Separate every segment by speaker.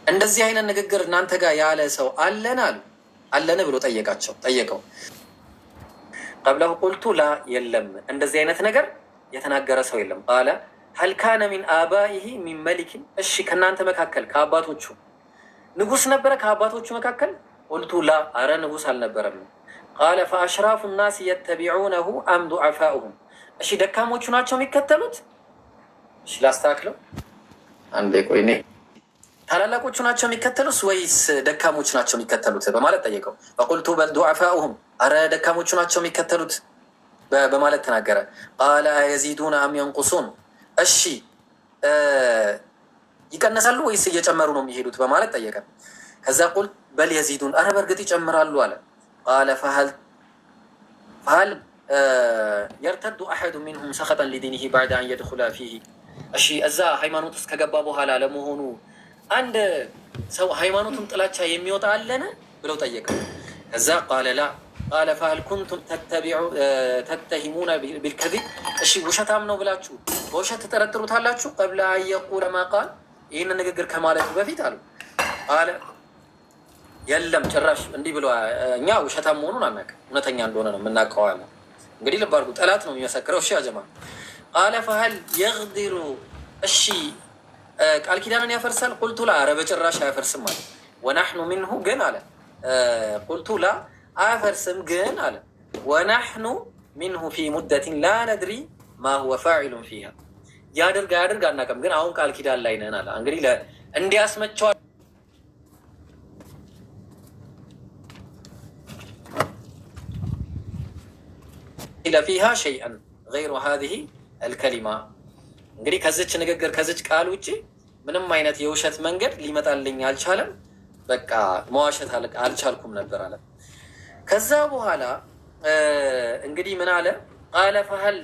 Speaker 1: እንደዚህ አይነት ንግግር እናንተ ጋር ያለ ሰው አለን አሉ። አለን ብሎ ጠየቀው። ቀብለሁ ቁልቱ ላ የለም፣ እንደዚህ አይነት ነገር የተናገረ ሰው የለም። ቃለ ሀል ካነ ሚን አባኢሂ ሚን መሊኪን፣ እሺ ከእናንተ መካከል ከአባቶቹ ንጉስ ነበረ? ከአባቶቹ መካከል ቁልቱ ላ፣ አረ ንጉስ አልነበረም። ቃለ ፈአሽራፉ ናስ የተቢዑነሁ አም ዱዓፋኡሁም፣ እሺ ደካሞቹ ናቸው የሚከተሉት? እሺ ላስተካክለው አንዴ ቆይ፣ እኔ ታላላቆቹ ናቸው የሚከተሉት ወይስ ደካሞቹ ናቸው የሚከተሉት በማለት ጠየቀው። በቁልቱ በል ዱዓፋኡሁም፣ አረ ደካሞቹ ናቸው የሚከተሉት በማለት ተናገረ። ቃለ አየዚዱነ አም የንቁሱን፣ እሺ ይቀነሳሉ ወይስ እየጨመሩ ነው የሚሄዱት በማለት ጠየቀ። ከዛ ቁል በል የዚዱን፣ አረ በእርግጥ ይጨምራሉ አለ። ቃለ ፈሀል የርተዱ አሐዱ ሚንሁም ሰኸጠን ሊዲኒሂ ባዕደ አን የድኹለ ፊሂ፣ እሺ እዛ ሃይማኖት ውስጥ ከገባ በኋላ ለመሆኑ አንድ ሰው ሃይማኖቱን ጥላቻ የሚወጣ አለን ብለው ጠየቀ። ከዛ ቃለ ላ፣ ቃለ ፈሀል ኩንቱም ተተሂሙነ ቢልከዚብ፣ እሺ ውሸታም ነው ብላችሁ በውሸት ትጠረጥሩታላችሁ? ቀብለ አን የቁለ ማ ቃል፣ ይህንን ንግግር ከማለቱ በፊት አሉ። ቃለ የለም ጭራሽ እንዲህ ብሎ፣ እኛ ውሸታም መሆኑን አናውቅም፣ እውነተኛ እንደሆነ ነው የምናውቀው አለ። እንግዲህ ልብ አድርጉ፣ ጠላት ነው የሚመሰክረው። እሺ አጀማ። ቃለ ፈሀል የግዲሩ፣ እሺ ቃል ኪዳንን ያፈርሳል? ቁልቱ ላ፣ ኧረ በጭራሽ አያፈርስም አለ። ወናሕኑ ሚንሁ፣ ግን አለ። ቁልቱ ላ፣ አያፈርስም ግን አለ። ወናሕኑ ሚንሁ ፊ ሙደቲን ላ ነድሪ ማ ሁወ ፋዒሉን ፊሃ፣ ያድርግ አያድርግ አናውቅም፣ ግን አሁን ቃል ኪዳን ላይ ነን አለ። እንግዲህ እንዲያስመቸዋል ፊሃ ሸይአን ገይሩ ሃዚሂ አልከሊማ፣ እንግዲህ ከዚች ንግግር ከዚች ቃል ውጭ ምንም አይነት የውሸት መንገድ ሊመጣልኝ አልቻለም። በቃ መዋሸት አልቻልኩም ነበር አለ። ከዛ በኋላ እንግዲህ ምን አለ? ቃለ ፈሀል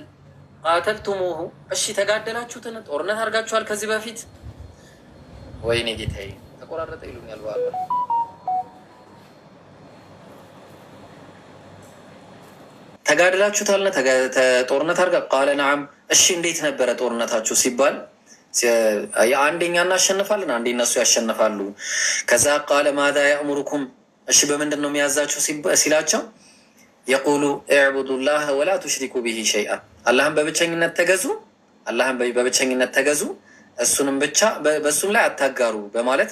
Speaker 1: ቃተልቱሙሁ፣ እሺ ተጋደላችሁትን? ጦርነት አድርጋችኋል ከዚህ በፊት? ወይኔ ጌታዬ ተቆራረጠ ይሉኛል በኋላ። ተጋድላችሁታል? ጦርነት አድርጋ? ቃለ ነዓም፣ እሺ እንዴት ነበረ ጦርነታችሁ ሲባል አንደኛ እናሸንፋለን፣ አንዴ እነሱ ያሸንፋሉ። ከዛ ቃለ ማዛ ያእሙሩኩም፣ እሺ በምንድን ነው የሚያዛችሁ ሲላቸው የቁሉ እዕቡዱላህ ወላ ቱሽሪኩ ቢሂ ሸይአ፣ አላህን በብቸኝነት ተገዙ፣ አላህን በብቸኝነት ተገዙ፣ እሱንም ብቻ በእሱም ላይ አታጋሩ በማለት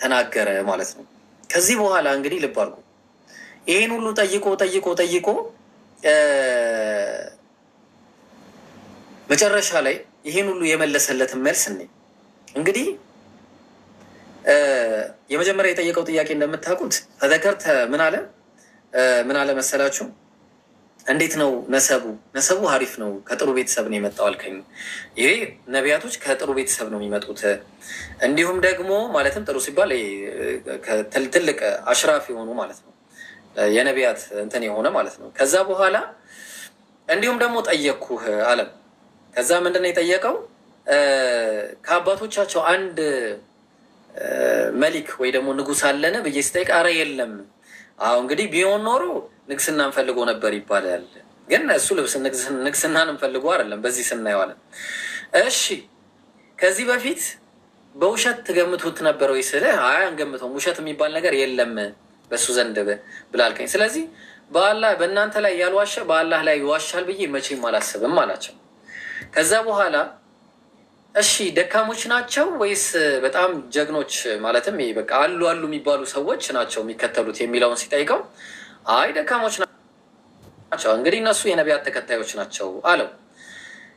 Speaker 1: ተናገረ ማለት ነው። ከዚህ በኋላ እንግዲህ ልብ አድርጉ፣ ይህን ሁሉ ጠይቆ መጨረሻ ላይ ይህን ሁሉ የመለሰለትን መልስ እንግዲህ የመጀመሪያ የጠየቀው ጥያቄ እንደምታውቁት ፈዘከርተ ምን አለ መሰላችሁ? እንዴት ነው ነሰቡ አሪፍ ነው፣ ከጥሩ ቤተሰብ ነው የመጣው አልከኝ። ይሄ ነቢያቶች ከጥሩ ቤተሰብ ነው የሚመጡት። እንዲሁም ደግሞ ማለትም ጥሩ ሲባል ትልቅ አሽራፍ የሆኑ ማለት ነው፣ የነቢያት እንትን የሆነ ማለት ነው። ከዛ በኋላ እንዲሁም ደግሞ ጠየቅኩህ አለም። ከዛ ምንድን ነው የጠየቀው? ከአባቶቻቸው አንድ መሊክ ወይ ደግሞ ንጉስ አለን ብዬ ስጠይቅ አረ የለም። አሁ እንግዲህ ቢሆን ኖሮ ንግስና እንፈልጎ ነበር ይባላል። ግን እሱ ንግስናን እንፈልጎ አይደለም በዚህ ስናየዋለን። እሺ ከዚህ በፊት በውሸት ትገምቱት ነበር ወይ ስልህ አይ አንገምተውም፣ ውሸት የሚባል ነገር የለም በሱ ዘንድ ብላልከኝ። ስለዚህ በእናንተ ላይ ያልዋሸ በአላህ ላይ ይዋሻል ብዬ መቼም አላስብም አላቸው። ከዛ በኋላ እሺ ደካሞች ናቸው ወይስ በጣም ጀግኖች ማለትም በቃ አሉ የሚባሉ ሰዎች ናቸው የሚከተሉት የሚለውን ሲጠይቀው አይ ደካሞች ናቸው፣ እንግዲህ እነሱ የነቢያት ተከታዮች ናቸው አለው።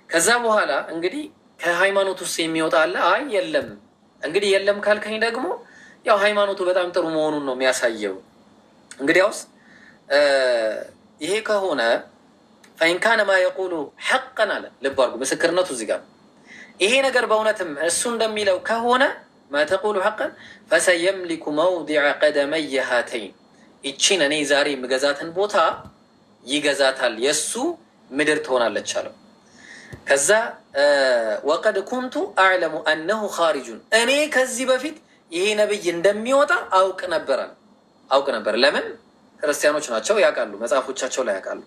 Speaker 1: ከዛ በኋላ እንግዲህ ከሃይማኖት ውስጥ የሚወጣ አለ? አይ የለም። እንግዲህ የለም ካልከኝ ደግሞ ያው ሃይማኖቱ በጣም ጥሩ መሆኑን ነው የሚያሳየው። እንግዲያውስ ይሄ ከሆነ ፈኢን ካነ ማ የቁሉ ሐቀን አለ። ልብ አድርጉ፣ ምስክርነቱ እዚህ ጋር ይሄ ነገር በእውነትም እሱ እንደሚለው ከሆነ ማ ተቁሉ ሐቀን ፈሰየምሊኩ መውዲዐ ቀደመየ ሃተይን፣ ይቺን እኔ ዛሬ የምገዛትን ቦታ ይገዛታል፣ የእሱ ምድር ትሆናለች አለው። ከዛ ወቀድ ኩንቱ አዕለሙ አነሁ ኻሪጁን፣ እኔ ከዚህ በፊት ይሄ ነብይ እንደሚወጣ አውቅ ነበር። ለምን? ክርስቲያኖች ናቸው ያውቃሉ፣ መጽሐፎቻቸው ላይ ያውቃሉ።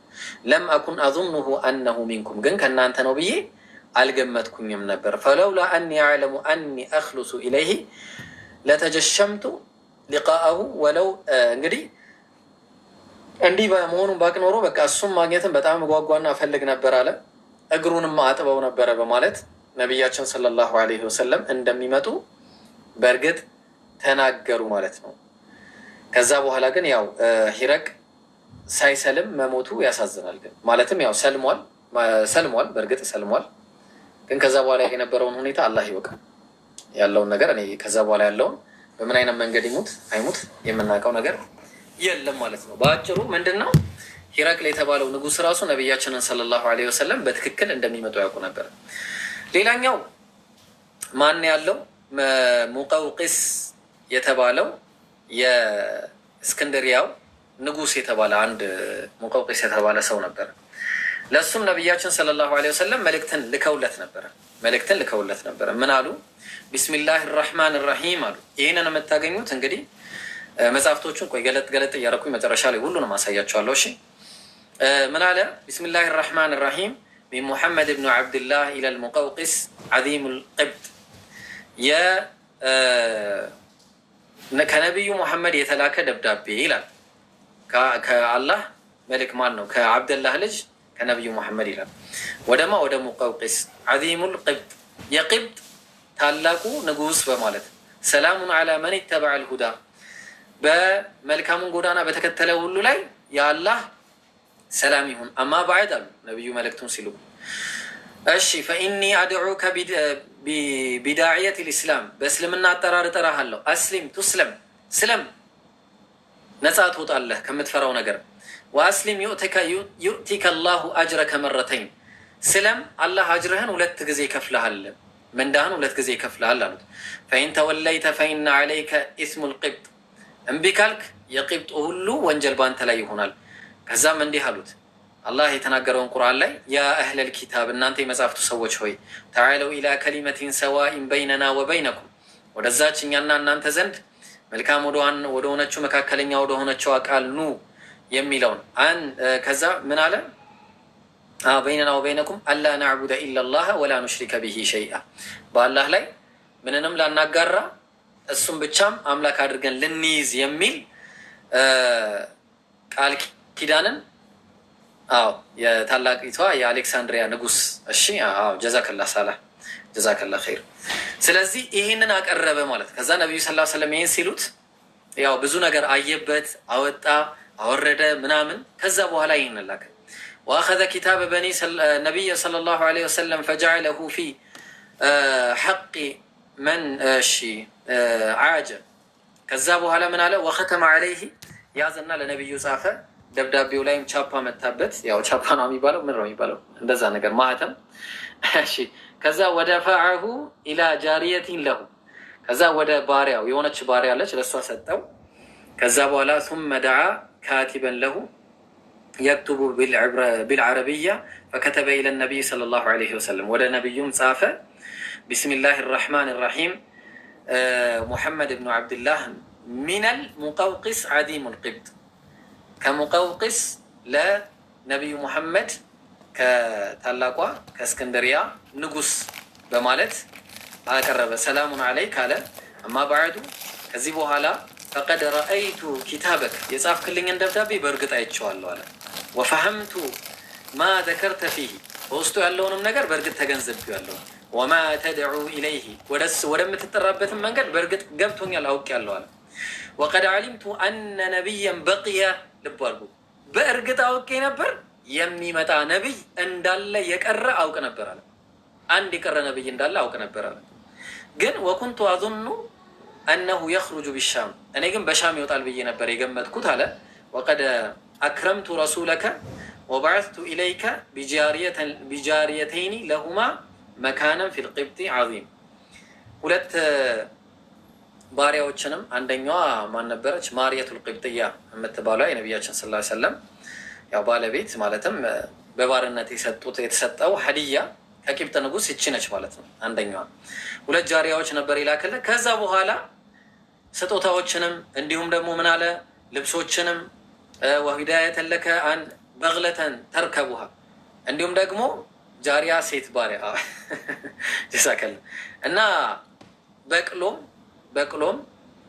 Speaker 1: ለም አኩን አዙኑሁ አነሁ ሚንኩም፣ ግን ከእናንተ ነው ብዬ አልገመትኩኝም ነበር። ፈለውላ አኒ አዕለሙ አኒ አክሉሱ ኢለይህ ለተጀሸምቱ ሊቃአሁ ወለው እንግዲህ እንዲህ በመሆኑን ባቅ ኖሮ በቃ እሱም ማግኘትን በጣም ጓጓና እፈልግ ነበር አለ። እግሩንም አጥበው ነበረ በማለት ነቢያችን ሰለላሁ ዐለይሂ ወሰለም እንደሚመጡ በእርግጥ ተናገሩ ማለት ነው። ከዛ በኋላ ግን ያው ሂረቅ ሳይሰልም መሞቱ ያሳዝናል። ግን ማለትም ያው ሰልሟል፣ በእርግጥ ሰልሟል። ግን ከዛ በኋላ የነበረውን ሁኔታ አላህ ይወቃል። ያለውን ነገር እኔ ከዛ በኋላ ያለውን በምን አይነት መንገድ ይሙት አይሙት የምናውቀው ነገር የለም ማለት ነው። በአጭሩ ምንድን ነው ሂረቅል የተባለው ንጉሥ ራሱ ነቢያችንን ሰለላሁ ዐለይሂ ወሰለም በትክክል እንደሚመጡ ያውቁ ነበር። ሌላኛው ማን ያለው ሙቀውቅስ የተባለው የእስክንድሪያው ንጉሥ የተባለ አንድ ሙቀውቅስ የተባለ ሰው ነበር። ለእሱም ነቢያችን ሰለላሁ ዐለይሂ ወሰለም መልእክትን ልከውለት ነበረ። ምን አሉ? ቢስሚላህ ራህማን ራሂም አሉ። ይህንን የምታገኙት እንግዲህ መጽሐፍቶቹን ቆይ ገለጥ እያደረኩኝ መጨረሻ ላይ ሁሉንም አሳያቸዋለሁ። እሺ ምን አለ? ቢስሚላህ ራህማን ራሂም ሚን ሙሐመድ ብኑ ዓብድላህ ኢለል ሙቀውቅስ ዓዚሙል ቅብጥ ከነቢዩ ሙሐመድ የተላከ ደብዳቤ ይላል። ከአላህ መልክ ማን ነው? ከዓብደላህ ልጅ ከነቢዩ ሙሐመድ ይላል። ወደማ ወደ ሙቀውቅስ ዓዚሙል ቅብጥ የቅብጥ ታላቁ ንጉስ በማለት ሰላሙን ዓላ መን ይተበዐል ሁዳ በመልካሙን ጎዳና በተከተለ ሁሉ ላይ የአላህ ሰላም ይሁን። አማ ባዕድ አሉ ነቢዩ መልእክቱን ሲሉ፣ እሺ ፈኢኒ አድዑከ ቢዳዕየት ልእስላም በእስልምና አጠራር እጠራሃለሁ። አስሊም ቱስለም ስለም ነፃ ትወጣለህ ከምትፈራው ነገር። ወአስሊም ዩእቲከ አላሁ አጅረከ መረተይን ስለም አላህ አጅርህን 2 ጊዜ ይከፍልሃል፣ ምንዳህን 2 ጊዜ ይከፍልሃል አሉት። ፈኢን ተወለይተ ፈኢነ ዐለይከ ኢስሙል ቅብጥ እምቢ ካልክ የቅብጡ ሁሉ ወንጀል ባንተ ላይ ይሆናል። ከዛም እንዲህ አሉት አላህ የተናገረውን ቁርአን ላይ ያ አህለል ኪታብ እናንተ የመጻፍቱ ሰዎች ሆይ ተዓለው ኢላ ከሊመቲን ሰዋኢን በይነና ወበይነኩም ወደዛች እኛና እናንተ ዘንድ መልካም ወደ ሆነችው መካከለኛ ወደ ሆነችው ቃል ኑ የሚለውን ከዛ ምን አለ? በይነና ወበይነኩም አላ ናዕቡደ ኢለላህ ወላ ኑሽሪከ ቢሂ ሸይአ በአላህ ላይ ምንንም ላናጋራ እሱም ብቻም አምላክ አድርገን ልንይዝ የሚል ቃል ኪዳንን የታላቂቷ የአሌክሳንድሪያ ንጉስ። እሺ ጀዛከላ ሳላ ጀዛከላ ኸይር። ስለዚህ ይህንን አቀረበ ማለት። ከዛ ነቢዩ ሰለላሁ ዐለይሂ ወሰለም ይህን ሲሉት ያው ብዙ ነገር አየበት፣ አወጣ፣ አወረደ ምናምን። ከዛ በኋላ ይህን ላከ። ወአኸዘ ኪታበ በኒ ነቢይ ሰለላሁ ዐለይሂ ወሰለም ፈጀዐለሁ ፊ ሐቅ መን ዓጀ። ከዛ በኋላ ምን አለ? ወኸተመ ዐለይህ ያዘና ለነቢዩ ጻፈ። ደብዳቤው ላይም ቻፓ መታበት። ያው ቻፓ ነው የሚባለው፣ ምን ነው የሚባለው? እንደዛ ነገር ማህተም። እሺ ከዛ ወደፈዐሁ ኢላ ጃሪየቲን ለሁ ከዛ ወደ ባሪያው የሆነች ባሪያ አለች ለእሷ ሰጠው። ከዛ በኋላ ثم دعا كاتبا له يكتب بالعربية فكتب إلى النبي صلى الله عليه وسلم ወደ ነቢዩም ጻፈ بسم الله الرحمن الرحيم محمد بن عبد الله من المقوقس عديم القبط ከሙቀውቅስ ለነቢዩ ሙሐመድ ከታላቋ ከእስክንድሪያ ንጉስ በማለት አቀረበ። ሰላሙን ዐለይክ አለ። አማ ባዕዱ ከዚህ በኋላ ፈቀድ ረአይቱ ኪታበክ የጻፍክልኝን ደብዳቤ በእርግጥ አይቼዋለሁ አለ። ወፈሀምቱ ማ ዘከርተ ፊህ በውስጡ ያለውንም ነገር በእርግጥ ተገንዝቤያለሁ። ወማ ተድዑ ኢለይህ ወደምትጠራበትን መንገድ በእርግጥ ገብቶኛል አውቄያለሁ አለ። ወቀድ ዐሊምቱ አነ ነቢያን በቅየ ልብ አድርጉ፣ በእርግጥ አውቄ ነበር የሚመጣ ነቢይ እንዳለ የቀረ አውቅ ነበር አለ። አንድ የቀረ ነቢይ እንዳለ አውቅ ነበር አለ። ግን ወኩንቱ አظኑ አነሁ የኽሩጁ ቢሻም እኔ ግን በሻም ይወጣል ብዬ ነበር የገመትኩት አለ። ወቀድ አክረምቱ ረሱለከ ወበዐስቱ ኢለይከ ቢጃሪየተይኒ ለሁማ መካነን ፊል ቅብጢ ዐዚም። 2 ባሪያዎችንም አንደኛዋ ማን ነበረች? ማርየቱል ቅብጥያ የምትባለው የነቢያችን ሰለላሁ ዐለይሂ ወሰለም ያው ባለቤት ማለትም በባርነት የተሰጠው ሀዲያ ከቂብጥ ንጉስ ይቺ ነች ማለት ነው። አንደኛዋ 2 ጃሪያዎች ነበር ይላክልህ። ከዛ በኋላ ስጦታዎችንም እንዲሁም ደግሞ ምን አለ ልብሶችንም ወሂዳየተን ለከ አን በግለተን ተርከቡሃ እንዲሁም ደግሞ ጃሪያ ሴት ባሪያ ጀዛከላ እና በቅሎም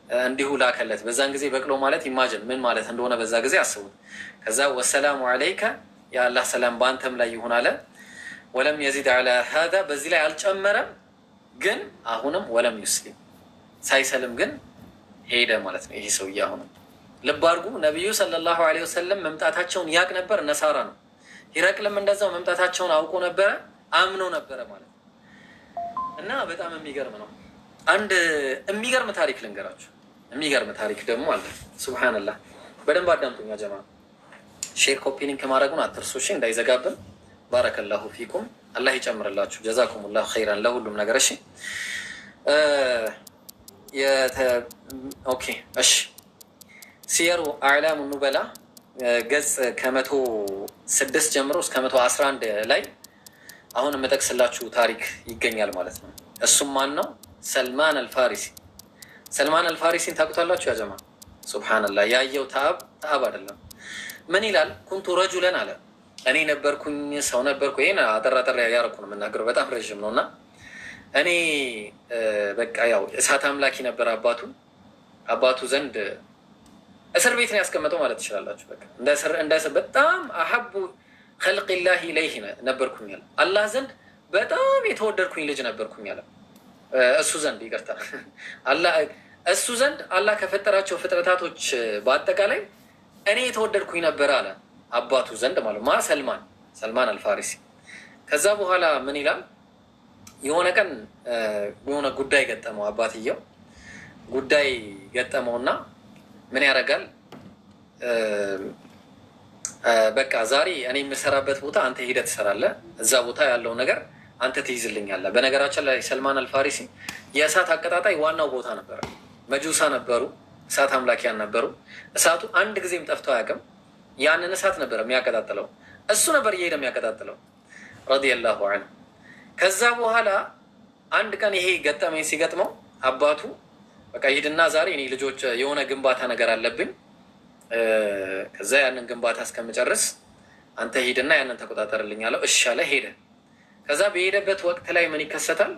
Speaker 1: እንዲሁ ላከለት። በዛን ጊዜ በቅሎ ማለት ኢማጅን ምን ማለት እንደሆነ በዛ ጊዜ አስቡት። ከዛ ወሰላሙ አለይከ የአላህ ሰላም በአንተም ላይ ይሁን አለ። ወለም የዚድ ዐላ ሀዛ በዚህ ላይ አልጨመረም። ግን አሁንም ወለም ዩስሊም ሳይሰልም ግን ሄደ ማለት ነው። ይሄ ሰውዬ አሁንም ልብ አድርጉ። ነቢዩ ሰለላሁ ዐለይሂ ወሰለም መምጣታቸውን ያቅ ነበር። ነሳራ ነው። ሂረቅልም እንደዛው መምጣታቸውን አውቆ ነበረ፣ አምኖ ነበረ ማለት ነው። እና በጣም የሚገርም ነው። አንድ የሚገርም ታሪክ ልንገራችሁ። የሚገርም ታሪክ ደግሞ አለ። ሱብሃነላህ። በደንብ አዳምጡኛ ጀማ። ሼር ኮፒ ሊንክ ማድረጉን አትርሱ እሺ፣ እንዳይዘጋብን። ባረከላሁ ፊኩም፣ አላህ ይጨምርላችሁ። ጀዛኩሙላሁ ኸይራን ለሁሉም ነገር። እሺ ኦኬ እሺ። ሲየሩ አዕላሙ ኑበላ ገጽ ከ106 ጀምሮ እስከ 111 ላይ አሁን የምጠቅስላችሁ ታሪክ ይገኛል ማለት ነው። እሱም ማን ነው? ሰልማን አልፋሪሲ። ሰልማን አልፋሪሲን ታውቁታላችሁ ያ ጀማ? ሱብሃነላህ። ያየው ተአብ አይደለም። ምን ይላል? ኩንቱ ረጁለን አለ፣ እኔ ነበርኩኝ፣ ሰው ነበርኩ። ይሄን አጠራጠር ያደረኩ ነው የምናገረው፣ በጣም ረዥም ነው እና እኔ በቃ ያው እሳት አምላኪ ነበር። አባቱ ዘንድ እስር ቤት ነው ያስቀመጠው ማለት ትችላላችሁ። በቃ እንደ በጣም አሐቡ ኸልቂላሂ ኢለይሂ ነበርኩኝ አለ። አላህ ዘንድ በጣም የተወደድኩኝ ልጅ ነበርኩኝ አለ። እሱ ዘንድ ይቅርታ፣ እሱ ዘንድ አላህ ከፈጠራቸው ፍጥረታቶች በአጠቃላይ እኔ የተወደድኩኝ ነበር አለ። አባቱ ዘንድ ማለት ማ ሰልማን አልፋሪሲ። ከዛ በኋላ ምን ይላል? የሆነ ቀን የሆነ ጉዳይ ገጠመው። አባትየው ጉዳይ ገጠመውና ምን ያደርጋል? በቃ ዛሬ እኔ የምሰራበት ቦታ አንተ ሄደህ ትሰራለህ፣ እዛ ቦታ ያለው ነገር አንተ ትይዝልኛለህ። በነገራችን ላይ ሰልማን አልፋሪሲ የእሳት አቀጣጣይ ዋናው ቦታ ነበረ። መጁሳ ነበሩ፣ እሳት አምላኪያን ነበሩ። እሳቱ አንድ ጊዜም ጠፍቶ አያውቅም። ያንን እሳት ነበር የሚያቀጣጥለው፣ እሱ ነበር እየሄደ የሚያቀጣጥለው ረዲየላሁ ዐንሁ። ከዛ በኋላ አንድ ቀን ይሄ ገጠመኝ ሲገጥመው አባቱ በቃ ሂድና ዛሬ እኔ ልጆች የሆነ ግንባታ ነገር አለብኝ፣ ከዛ ያንን ግንባታ እስከምጨርስ አንተ ሂድና ያንን ተቆጣጠርልኝ አለው። እሺ አለ፣ ሄደ። ከዛ በሄደበት ወቅት ላይ ምን ይከሰታል?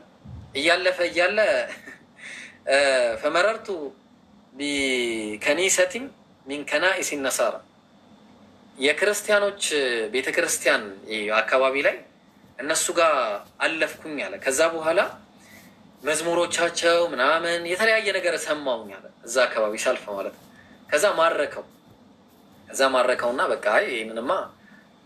Speaker 1: እያለፈ እያለ ፈመረርቱ ቢከኒሰቲን ሚን ከናኢሲ ነሳራ የክርስቲያኖች ቤተክርስቲያን አካባቢ ላይ እነሱ ጋር አለፍኩኝ አለ። ከዛ በኋላ መዝሙሮቻቸው ምናምን የተለያየ ነገር ሰማሁኝ አለ፣ እዛ አካባቢ ሳልፍ ማለት ነው። ከዛ ማረከውና በቃ ይህንንማ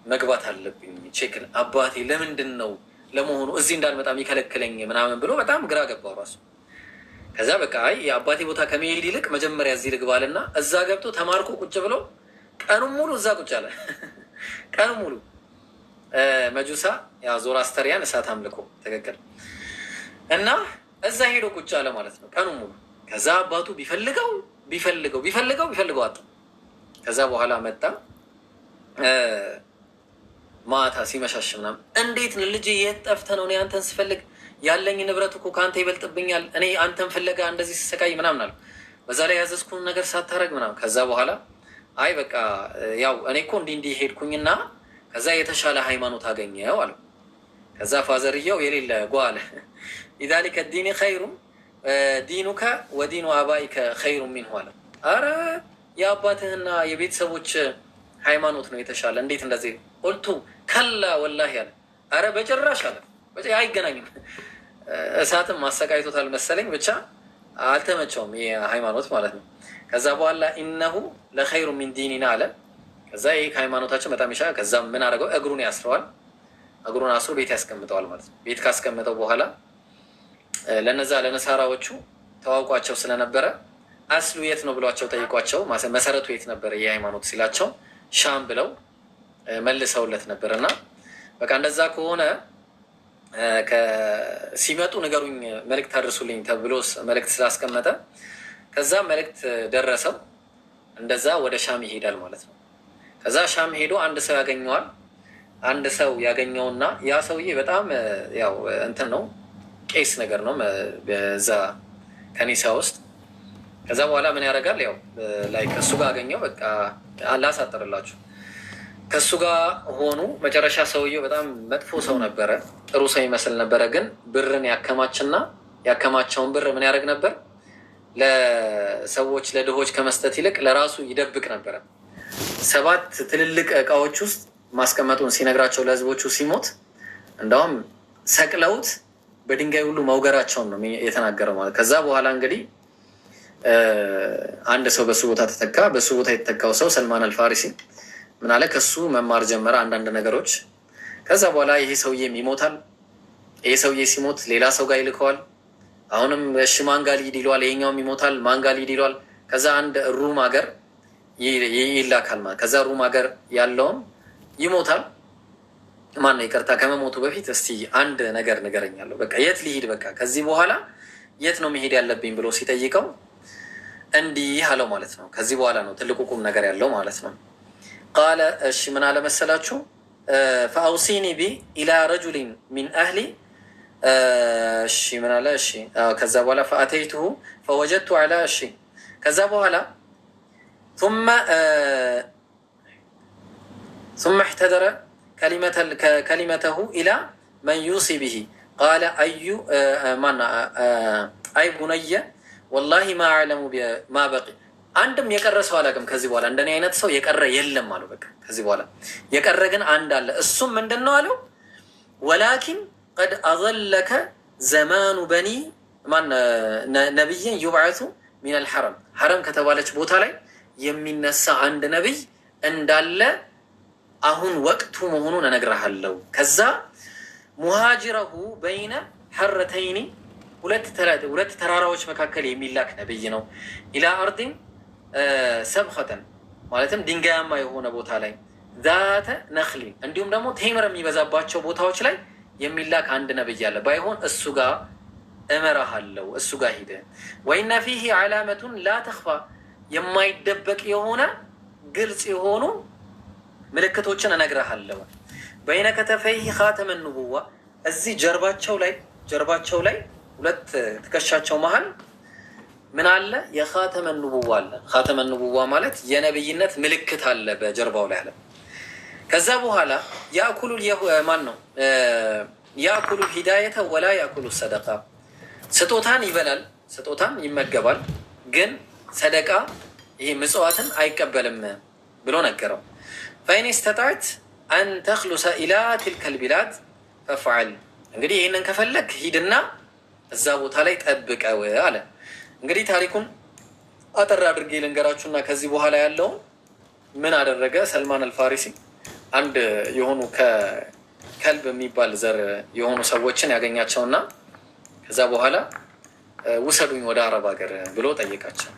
Speaker 1: መግባት አለብኝ ቼክ። አባቴ ለምንድን ነው ለመሆኑ እዚህ እንዳልመጣ የሚከለክለኝ ምናምን ብሎ በጣም ግራ ገባው ራሱ። ከዛ በቃ የአባቴ ቦታ ከመሄድ ይልቅ መጀመሪያ እዚህ ልግባልና እዛ ገብቶ ተማርኮ ቁጭ ብሎ ቀኑን ሙሉ እዛ ቁጭ አለ። ቀኑን ሙሉ መጁሳ ያ ዞራስተሪያን እሳት አምልኮ ትክክል። እና እዛ ሄዶ ቁጭ አለ ማለት ነው ቀኑን ሙሉ። ከዛ አባቱ ቢፈልገው አጣ። ከዛ በኋላ መጣ ማታ ሲመሻሽ ምናምን፣ እንዴት ልጅ የት ጠፍተህ ነው? እኔ አንተን ስፈልግ ያለኝ ንብረት እኮ ከአንተ ይበልጥብኛል፣ እኔ አንተን ፍለጋ እንደዚህ ስሰቃይ ምናምን አለ። በዛ ላይ ያዘዝኩን ነገር ሳታረግ ምናምን። ከዛ በኋላ አይ በቃ ያው እኔ እኮ እንዲህ ሄድኩኝና ከዛ የተሻለ ሃይማኖት አገኘው አለው። ከዛ ፋዘርየው የሌለ ጓለ ሊዛሊከ ዲኒ ኸይሩን ዲኑከ ወዲኑ አባኢከ ኸይሩን ሚንሁ አለ። አረ የአባትህና የቤተሰቦች ሃይማኖት ነው የተሻለ፣ እንዴት እንደዚህ ቁልቱ ከላ ወላሂ አለ። አረ በጭራሽ አለ፣ አይገናኝም። እሳትም ማሰቃይቶታል መሰለኝ፣ ብቻ አልተመቸውም ይሄ ሃይማኖት ማለት ነው። ከዛ በኋላ ኢነሁ ለኸይሩ ሚን ዲኒና አለ። ከዛ ይህ ከሃይማኖታችን በጣም ይሻላል። ከዛ ምን አደረገው? እግሩን ያስረዋል። እግሩን አስሮ ቤት ያስቀምጠዋል ማለት ነው። ቤት ካስቀምጠው በኋላ ለነዛ ለነሳራዎቹ ተዋውቋቸው ስለነበረ አስሉ የት ነው ብሏቸው ጠይቋቸው፣ መሰረቱ የት ነበረ የሃይማኖት ሲላቸው ሻም ብለው መልሰውለት ነበር። እና በቃ እንደዛ ከሆነ ሲመጡ ንገሩኝ፣ መልእክት አድርሱልኝ ተብሎ መልእክት ስላስቀመጠ ከዛ መልእክት ደረሰው። እንደዛ ወደ ሻም ይሄዳል ማለት ነው። ከዛ ሻም ሄዶ አንድ ሰው ያገኘዋል። አንድ ሰው ያገኘውና ያ ሰውዬ በጣም ያው እንትን ነው፣ ቄስ ነገር ነው በዛ ከኒሳ ውስጥ። ከዛ በኋላ ምን ያደርጋል? ያው ላይ ከእሱ ጋር አገኘው። በቃ ላሳጥርላችሁ፣ ከእሱ ጋር ሆኑ። መጨረሻ ሰውዬው በጣም መጥፎ ሰው ነበረ፣ ጥሩ ሰው ይመስል ነበረ። ግን ብርን ያከማችና ያከማቸውን ብር ምን ያደርግ ነበር? ለሰዎች ለድሆች ከመስጠት ይልቅ ለራሱ ይደብቅ ነበረ። 7 ትልልቅ እቃዎች ውስጥ ማስቀመጡን ሲነግራቸው ለህዝቦቹ ሲሞት እንደውም ሰቅለውት በድንጋይ ሁሉ መውገራቸውን ነው የተናገረው ማለት። ከዛ በኋላ እንግዲህ አንድ ሰው በሱ ቦታ ተተካ። በሱ ቦታ የተተካው ሰው ሰልማን አልፋሪሲ ምን አለ? ከሱ መማር ጀመረ አንዳንድ ነገሮች። ከዛ በኋላ ይሄ ሰውዬም ይሞታል። ይሄ ሰውዬ ሲሞት ሌላ ሰው ጋር ይልከዋል። አሁንም እሺ ማን ጋር ሊሄድ ይለዋል። ይሄኛውም ይሞታል። ማን ጋር ሊሄድ ይለዋል። ከዛ አንድ ሩም ሀገር ይላካል ማለት። ከዛ ሩም ሀገር ያለውም ይሞታል። ማን ነው ይቅርታ፣ ከመሞቱ በፊት እስቲ አንድ ነገር ንገረኛለሁ፣ በቃ የት ሊሄድ፣ በቃ ከዚህ በኋላ የት ነው መሄድ ያለብኝ ብሎ ሲጠይቀው እንዲህ አለው ማለት ነው። ከዚህ በኋላ ነው ትልቁ ቁም ነገር ያለው ማለት ነው። ቃለ እሺ ምን አለ መሰላችሁ? ፈአውሲኒ ቢ ኢላ ረጁሊን ሚን አህሊ። እሺ ምን አለ? እሺ ከዛ በኋላ ፈአተይቱሁ ፈወጀድቱ ዐላ እሺ ከዛ በኋላ ثم احتدر كلمته إلى من يوصي به قال أي بني والله ما أعلم ما بقي عندم يقرر سؤالكم كذي بولا عندنا أين تصو يقرر يلم مالو بك كذي بولا يقرر جن عند الله السم من دنوالو ولكن قد أظلك زمان بني من نبي يبعث من الحرم حرم كتبالك بوتالي يمين نسا عند نبي عند الله አሁን ወቅቱ መሆኑን እነግርሃለሁ። ከዛ ሙሃጅረሁ በይነ ሐረተይኒ ሁለት ተራራዎች መካከል የሚላክ ነብይ ነው። ኢላ አርዲን ሰብኸተን ማለትም ድንጋያማ የሆነ ቦታ ላይ ዛተ ነኽሊ እንዲሁም ደግሞ ቴምር የሚበዛባቸው ቦታዎች ላይ የሚላክ አንድ ነብይ አለ። ባይሆን እሱ ጋር እመራሃለሁ፣ እሱ ጋር ሂደ። ወኢነ ፊሂ ዓላመቱን ላ ተኽፋ የማይደበቅ የሆነ ግልጽ የሆኑ ምልክቶችን እነግርሃለሁ። በይነ ከተፈይህ ኻተመ ኑቡዋ እዚህ ጀርባቸው ላይ ሁለት ትከሻቸው መሀል ምን አለ? የኻተመ ኑቡዋ አለ። ኻተመ ኑቡዋ ማለት የነብይነት ምልክት አለ በጀርባው ላይ አለ። ከዛ በኋላ ያእኩሉ ሂዳየተ ወላ ያእኩሉ ሰደቃ ስጦታን ይበላል፣ ስጦታን ይመገባል፣ ግን ሰደቃ ይሄ ምጽዋትን አይቀበልም ብሎ ነገረው። ፈኢን ስተጣዕት አን ተኽሉሰ ኢላ ትልከል ቢላድ ፈፍዐል እንግዲህ ይህንን ከፈለግ ሂድና እዛ ቦታ ላይ ጠብቀው አለ። እንግዲህ ታሪኩን አጠር አድርጌ ልንገራችሁና ከዚህ በኋላ ያለውን ምን አደረገ ሰልማን አልፋሪሲ? አንድ የሆኑ ከከልብ የሚባል ዘር የሆኑ ሰዎችን ያገኛቸውና ከዛ በኋላ ውሰዱኝ ወደ አረብ ሀገር ብሎ ጠየቃቸው።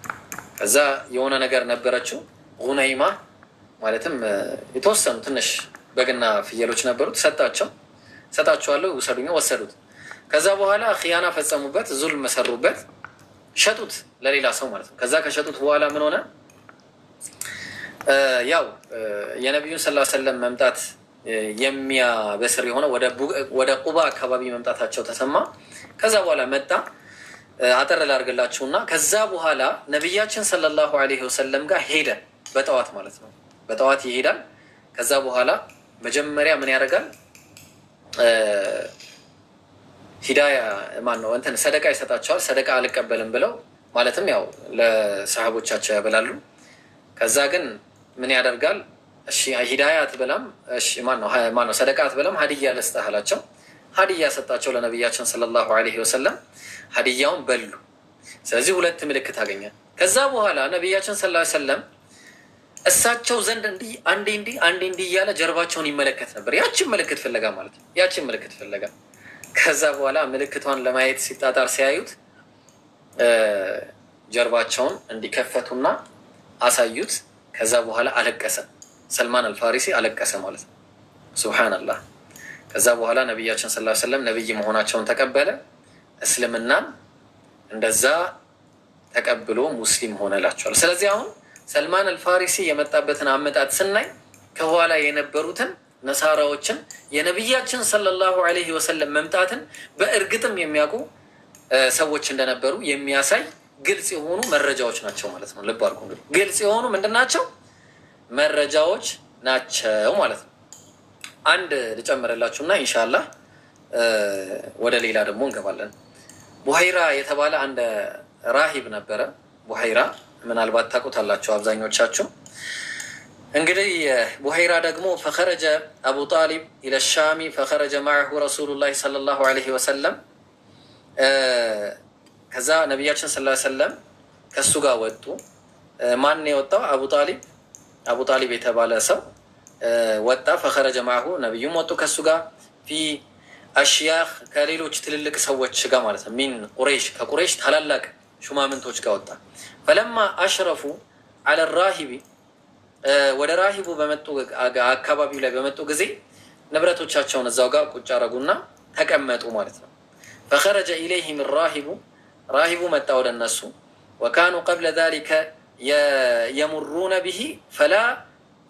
Speaker 1: ከዛ የሆነ ነገር ነበረችው ጉነይማ ማለትም የተወሰኑ ትንሽ በግና ፍየሎች ነበሩት። ሰጣቸዋለሁ ውሰዱኝ፣ ወሰዱት። ከዛ በኋላ ኺያና ፈጸሙበት፣ ዙልም መሰሩበት፣ ሸጡት ለሌላ ሰው ማለት ነው። ከዛ ከሸጡት በኋላ ምን ሆነ? ያው የነቢዩን ሰለላሁ ዐለይሂ ወሰለም መምጣት የሚያበስር የሆነ ወደ ቁባ አካባቢ መምጣታቸው ተሰማ። ከዛ በኋላ መጣ። አጠር ላድርግላችሁና ከዛ በኋላ ነቢያችን ሰለላሁ ዐለይሂ ወሰለም ጋር ሄደ፣ በጠዋት ማለት ነው። በጠዋት ይሄዳል። ከዛ በኋላ መጀመሪያ ምን ያደርጋል? ሂዳያ ማን ነው እንትን ሰደቃ ይሰጣቸዋል። ሰደቃ አልቀበልም ብለው ማለትም ያው ለሰሃቦቻቸው ያበላሉ። ከዛ ግን ምን ያደርጋል? እሺ ሂዳያ አትበላም፣ እሺ ማን ነው ሰደቃ አትበላም፣ ሀዲያ ልስጥህ አላቸው። ሀዲያ ሰጣቸው ለነቢያችን ሰለላሁ ዐለይሂ ወሰለም። ሀዲያውን በሉ። ስለዚህ ሁለት ምልክት አገኘ። ከዛ በኋላ ነቢያችን ሰለላሁ ዐለይሂ ወሰለም እሳቸው ዘንድ አንዴ እንዲህ እያለ ጀርባቸውን ይመለከት ነበር። ያችን ምልክት ፍለጋ ማለት ነው። ያችን ምልክት ፍለጋ ከዛ በኋላ ምልክቷን ለማየት ሲጣጣር ሲያዩት ጀርባቸውን እንዲከፈቱና አሳዩት። ከዛ በኋላ አለቀሰ። ሰልማን አልፋሪሲ አለቀሰ ማለት ነው። ሱብሃንአላህ። ከዛ በኋላ ነቢያችን ሰለላሁ ዐለይሂ ወሰለም ነብይ መሆናቸውን ተቀበለ። እስልምናን እንደዛ ተቀብሎ ሙስሊም ሆነላቸዋል። ስለዚህ አሁን ሰልማን አልፋሪሲ የመጣበትን አመጣጥ ስናይ ከኋላ የነበሩትን ነሳራዎችን የነቢያችን ሰለላሁ ዐለይሂ ወሰለም መምጣትን በእርግጥም የሚያውቁ ሰዎች እንደነበሩ የሚያሳይ ግልጽ የሆኑ መረጃዎች ናቸው ማለት ነው። ልብ አድርጉ። እንግዲህ ግልጽ የሆኑ ምንድን ናቸው? መረጃዎች ናቸው ማለት ነው። አንድ ልጨምርላችሁና ኢንሻአላህ ወደ ሌላ ደግሞ እንገባለን። ቡሀይራ የተባለ አንድ ራሂብ ነበረ ቡሀይራ። ምናልባት ታውቁታላችሁ አብዛኞቻችሁ። እንግዲህ ቡሀይራ ደግሞ ፈኸረጀ አቡ ጣሊብ ኢለ ሻሚ ፈኸረጀ ማዕሁ ረሱሉላህ ሰለላሁ ዐለይሂ ወሰለም። ከዛ ነቢያችን ሰለላሁ ዐለይሂ ወሰለም ከእሱ ጋር ወጡ። ማን የወጣው? አቡ ጣሊብ የተባለ ሰው ወጣ። ፈኸረጀ ማዕሁ ነቢዩም ወጡ ከእሱ ጋር ፊ አሽያኽ ከሌሎች ትልልቅ ሰዎች ጋር ማለት ነው። ሚን ቁረይሽ ከቁረይሽ ታላላቅ ሹማምንቶች ጋር ወጣ። ፈለማ አሽረፉ አለ ራሂቢ ወደ ራሂቡ በመጡ አካባቢው ላይ በመጡ ጊዜ ንብረቶቻቸውን እዛው ጋር ቁጭ አረጉና ተቀመጡ ማለት ነው። ፈኸረጀ ኢለይሂም ራሂቡ መጣ ወደ እነሱ። ወካኑ ቀብለ ዛሊከ የሙሩነ ቢሂ ፈላ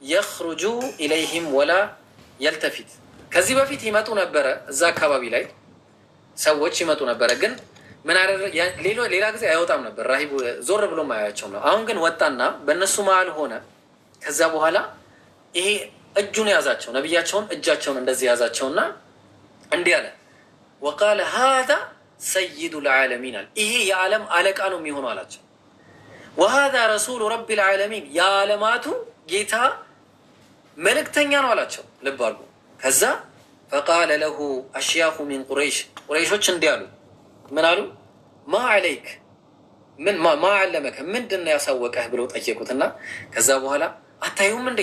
Speaker 1: የኽሩጁ ኢለይሂም ወላ የልተፊት። ከዚህ በፊት ይመጡ ነበረ፣ እዛ አካባቢ ላይ ሰዎች ይመጡ ነበረ። ግን ምን ሌላ ጊዜ አይወጣም ነበር፣ ራሂቡ ዞር ብሎ ማያቸውም ነው። አሁን ግን ወጣና በእነሱ መሀል ሆነ። ከዛ በኋላ ይሄ እጁን ያዛቸው፣ ነቢያቸውን እጃቸውን እንደዚህ ያዛቸውና እንዲህ አለ። ወቃለ ሃዛ ሰይዱ ልዓለሚን አለ፣ ይሄ የዓለም አለቃ ነው የሚሆነው አላቸው። ወሃዛ ረሱሉ ረቢ ልዓለሚን የዓለማቱ ጌታ መልእክተኛ ነው አላቸው። ልብ አድርጉ። ከዛ ፈቃለ ለሁ አሽያኹ ሚን ቁረይሾች እንዲህ አሉ። ምን አሉ? ማ ዓለይክ ማ ዓለመከ ምንድን ነው ያሳወቀህ ብለው ጠየቁትና ከዛ በኋላ አታዩም እንዴ?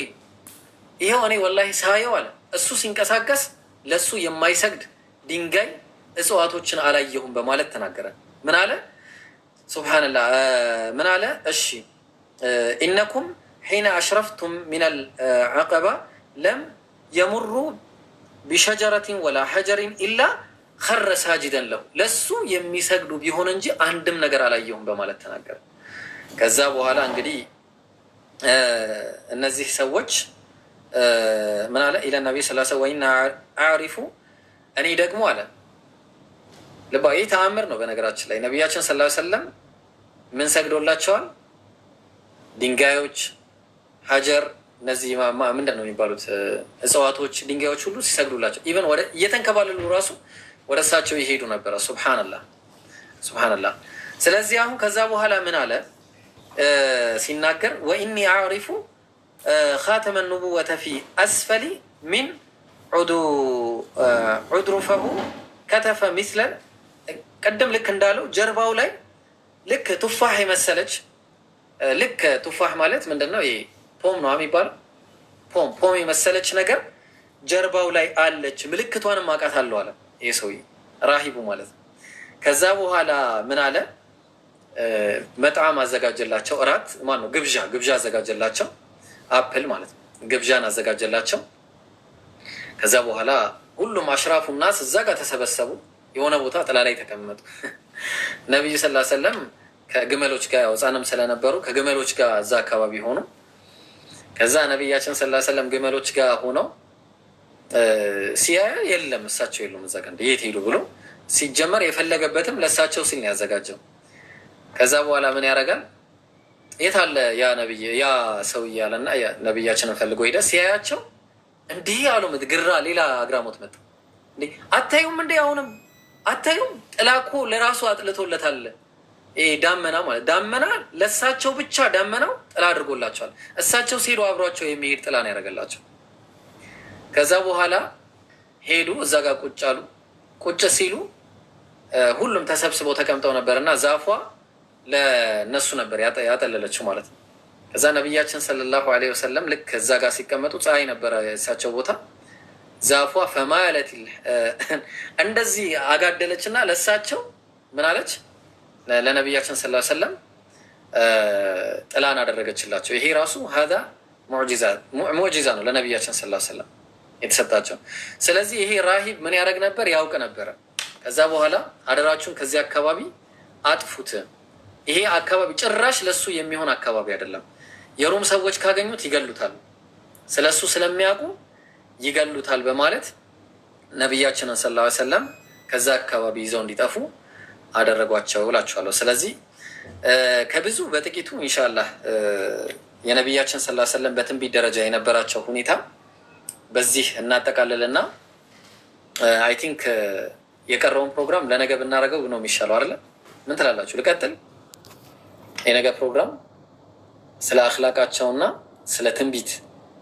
Speaker 1: ይኸው እኔ ወላሂ ሳየው አለ እሱ ሲንቀሳቀስ ለእሱ የማይሰግድ ድንጋይ እጽዋቶችን አላየሁም በማለት ተናገረ። ምን አለ? ሱብሓነላህ። ምን አለ? እሺ ኢነኩም ሒነ አሽረፍቱም ሚነል ዐቀባ ለም የሙሩ ቢሸጀረቲን ወላ ሐጀሪን ኢላ ኸረ ሳጅደን ለሁ ለሱ የሚሰግዱ ቢሆን እንጂ አንድም ነገር አላየሁም በማለት ተናገረ። ከዛ በኋላ እንግዲህ እነዚህ ሰዎች ምን አለ? ኢለ ነቢ ስ ወኢና አዕሪፉ እኔ ደግሞ አለ ልባ። ይህ ተአምር ነው በነገራችን ላይ። ነቢያችን ሰለላሁ ዐለይሂ ወሰለም ምን ሰግዶላቸዋል? ድንጋዮች፣ ሀጀር፣ እነዚህ ምንድን ነው የሚባሉት እጽዋቶች፣ ድንጋዮች ሁሉ ሲሰግዱላቸው ኢቨን ወደ እየተንከባለሉ ራሱ ወደ እሳቸው ይሄዱ ነበረ። ሱብሓነላህ። ስለዚህ አሁን ከዛ በኋላ ምን አለ ሲናገር ወኢኒ አዕሪፉ ኻተመ ኑቡወተ ፊ አስፈሊ ሚን ዑድሩፈሁ ከተፈ ሚስለ ቀደም ልክ እንዳለው ጀርባው ላይ ልክ ቱፋህ የመሰለች ልክ ቱፋህ ማለት ምንድን ነው? ይሄ ፖም ነው የሚባለው። ፖም የመሰለች ነገር ጀርባው ላይ አለች፣ ምልክቷንም አውቃታለሁ አለ ይሄ ሰውዬ ራሂቡ ማለት ነው። ከዛ በኋላ ምን አለ? መጣም አዘጋጀላቸው፣ እራት ማን ነው ግብዣ አዘጋጀላቸው። አፕል ማለት ነው። ግብዣን አዘጋጀላቸው። ከዛ በኋላ ሁሉም አሽራፉ ናስ እዛ ጋር ተሰበሰቡ። የሆነ ቦታ ጥላ ላይ ተቀመጡ። ነቢዩ ሰለላሁ ዐለይሂ ወሰለም ከግመሎች ጋር ሕፃንም ስለነበሩ ከግመሎች ጋር እዛ አካባቢ ሆኑ። ከዛ ነቢያችን ሰለላሁ ዐለይሂ ወሰለም ግመሎች ጋር ሆነው ሲያዩ የለም እሳቸው የሉም እዛ ጋር የት ሄዱ ብሎ ሲጀመር የፈለገበትም ለእሳቸው ሲል ነው ያዘጋጀው። ከዛ በኋላ ምን ያደርጋል? የት አለ ያ ነብይ ያ ሰው እያለና ነቢያችንን ፈልጎ ሄደ። ሲያያቸው እንዲህ አሉ። ግራ ሌላ አግራሞት መጣ። እንዴ አታዩም እንዴ? አሁንም አታዩም? ጥላ እኮ ለራሱ አጥልቶለታል። ዳመና ማለት ዳመና ለእሳቸው ብቻ ዳመናው ጥላ አድርጎላቸዋል። እሳቸው ሲሄዱ አብሯቸው የሚሄድ ጥላ ነው ያደረገላቸው። ከዛ በኋላ ሄዱ፣ እዛ ጋር ቁጭ አሉ። ቁጭ ሲሉ ሁሉም ተሰብስበው ተቀምጠው ነበር እና ዛፏ ለነሱ ነበር ያጠለለችው ማለት ነው። ከዛ ነቢያችን ሰለላሁ ዐለይሂ ወሰለም ልክ እዛ ጋር ሲቀመጡ ፀሐይ ነበረ የእሳቸው ቦታ። ዛፏ ፈማለት እንደዚህ አጋደለች እና ለእሳቸው ምን አለች? ለነቢያችን ሰለላሁ ዐለይሂ ወሰለም ጥላን አደረገችላቸው። ይሄ ራሱ ሀዛ ሙዕጂዛ ነው ለነቢያችን ሰለላሁ ዐለይሂ ወሰለም የተሰጣቸው። ስለዚህ ይሄ ራሂብ ምን ያደረግ ነበር? ያውቅ ነበረ። ከዛ በኋላ አደራችሁን ከዚህ አካባቢ አጥፉት፣ ይሄ አካባቢ ጭራሽ ለሱ የሚሆን አካባቢ አይደለም፣ የሮም ሰዎች ካገኙት ይገሉታል፣ ስለሱ ስለሚያውቁ ይገሉታል በማለት ነቢያችንን ሰለላሁ ዐለይሂ ወሰለም ከዛ አካባቢ ይዘው እንዲጠፉ አደረጓቸው እላችኋለሁ። ስለዚህ ከብዙ በጥቂቱ ኢንሻአላህ የነቢያችን ሰለላሁ ዐለይሂ ወሰለም በትንቢት ደረጃ የነበራቸው ሁኔታ በዚህ እናጠቃልልና አይ ቲንክ የቀረውን ፕሮግራም ለነገ ብናደርገው ነው የሚሻለው አይደለ? ምን ትላላችሁ? ልቀጥል? የነገ ፕሮግራም ስለ አክላቃቸውና ስለ ትንቢት